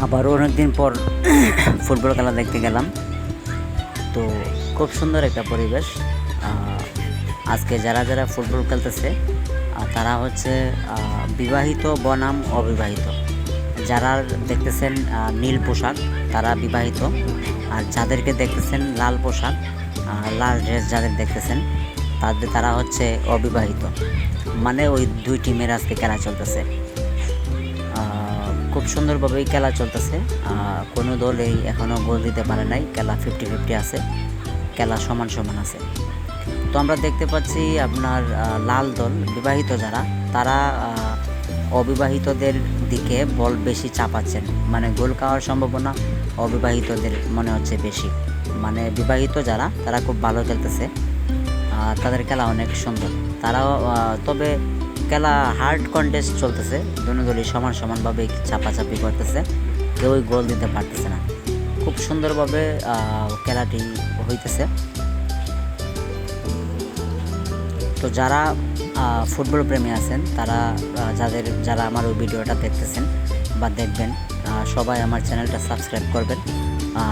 আবারও অনেকদিন পর ফুটবল খেলা দেখতে গেলাম। তো খুব সুন্দর একটা পরিবেশ। আজকে যারা যারা ফুটবল খেলতেছে তারা হচ্ছে বিবাহিত বনাম অবিবাহিত। যারা দেখতেছেন নীল পোশাক তারা বিবাহিত, আর যাদেরকে দেখতেছেন লাল পোশাক লাল ড্রেস যাদের দেখতেছেন তারা হচ্ছে অবিবাহিত। মানে ওই দুই টিমের আজকে খেলা চলতেছে। খুব সুন্দরভাবেই খেলা চলতেছে। কোনো দলই এখনও গোল দিতে পারে নাই। খেলা 50-50 আছে, খেলা সমান সমান আছে। তো আমরা দেখতে পাচ্ছি আপনার লাল দল বিবাহিত যারা তারা অবিবাহিতদের দিকে বল বেশি চাপাচ্ছেন। মানে গোল খাওয়ার সম্ভাবনা অবিবাহিতদের মনে হচ্ছে বেশি। মানে বিবাহিত যারা তারা খুব ভালো খেলতেছে, তাদের খেলা অনেক সুন্দর। তারাও তবে খেলা হার্ড কন্টেস্ট চলতেছে, দুনো দলই সমান সমানভাবে চাপাচাপি করতেছে, কেউই গোল দিতে পারতেছে না। খুব সুন্দরভাবে খেলাটি হইতেছে। তো যারা ফুটবল প্রেমী আছেন তারা যারা আমার ওই ভিডিওটা দেখতেছেন বা দেখবেন, সবাই আমার চ্যানেলটা সাবস্ক্রাইব করবেন।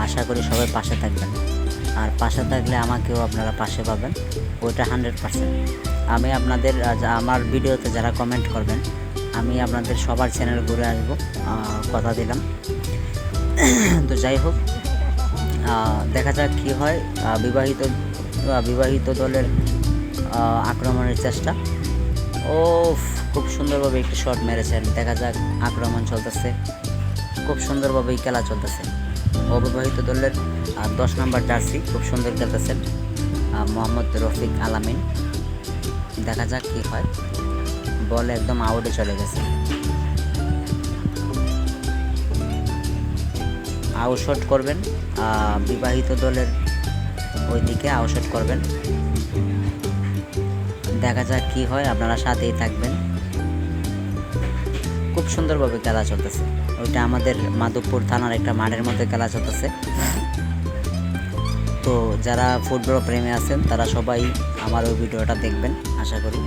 আশা করি সবাই পাশে থাকবেন, আর পাশে থাকলে আমাকেও আপনারা পাশে পাবেন, ওইটা 100%। আমি আপনাদের আমার ভিডিওতে যারা কমেন্ট করবেন আমি আপনাদের সবার চ্যানেল ঘুরে আসবো, কথা দিলাম। তো যাই হোক, দেখা যাক কী হয়। বিবাহিত দলের আক্রমণের চেষ্টা। ও খুব সুন্দরভাবে একটি শট মেরেছেন। দেখা যাক, আক্রমণ চলতেছে, খুব সুন্দরভাবেই খেলা চলতেছে। অবিবাহিত দলের 10 নম্বর জার্সি খুব সুন্দর খেলতেছেন মোহাম্মদ রফিক আলামিন। দেখা যাক কী হয়। বল একদম আউটে চলে গেছে। আউটশট করবেন বিবাহিত দলের ওইদিকে, আউটশট করবেন। দেখা যাক কী হয়, আপনারা সাথেই থাকবেন। খুব সুন্দরভাবে খেলা চলতেছে। ওইটা আমাদের মাধবপুর থানার একটা মাঠের মধ্যে খেলা চলতেছে। তো যারা ফুটবল প্রেমী আছেন তারা সবাই আমার ওই ভিডিওটা দেখবেন আশা করি।